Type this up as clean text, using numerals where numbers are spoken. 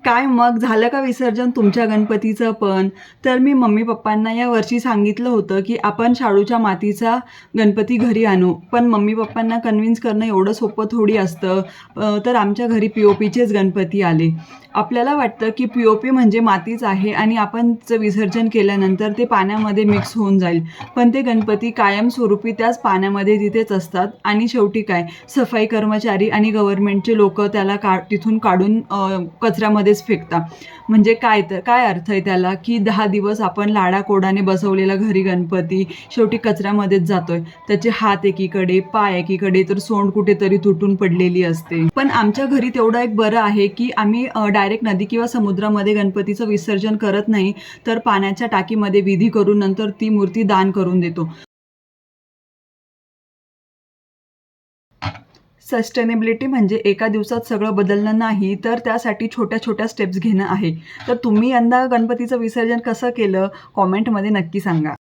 काय मग झालं का विसर्जन तुमच्या गणपतीचं पण? तर मी मम्मी-पप्पांना यावर्षी सांगितलं होतं, की आपण शाडूच्या मातीचा गणपती घरी आणू. पण मम्मी-पप्पांना कन्विन्स करणं एवढं सोपं थोडी असतं. तर आमच्या घरी पी-ओ-पीचेच गणपती आले. आपल्याला वाटतं, की पी-ओ-पी म्हणजे मातीच आहे आणि आपण त्याचं विसर्जन केल्यानंतर ते पाण्यामध्ये मिक्स होऊन जाईल. पण ते गणपती कायमस्वरूपी त्याच पाण्यामध्ये तिथेच असतात आणि शेवटी काय सफाई कर्मचारी आणि गव्हर्नमेंटचे लोकं त्याला तिथून काढून कचऱ्यामध्येच फेकतात. म्हणजे काय अर्थ आहे त्याला, की 10 दिवस आपण लाडाकोडाने बसवलेला घरी गणपती शेवटी कचऱ्यामध्येच जातोय. त्याचे हात एकीकडे, पाय एकीकडे, तर सोंड कुठेतरी तुटून पडलेली असते. पण आमच्या घरी तेवढं एक बरं आहे, की आम्ही डायरेक्ट नदी किंवा समुद्रामध्ये गणपतीचं विसर्जन करत नाही, तर पाण्याच्या टाकीमध्ये विधी करून नंतर ती मूर्ती दान करून देतो. सस्टेनेबिलिटी म्हणजे एका दिवसात सगळं बदलणं नाही, तर त्यासाठी छोट्या-छोट्या स्टेप्स घेणं आहे. तर तुम्ही यंदा गणपतीचं विसर्जन कसं केलं? कॉमेंटमध्ये नक्की सांगा.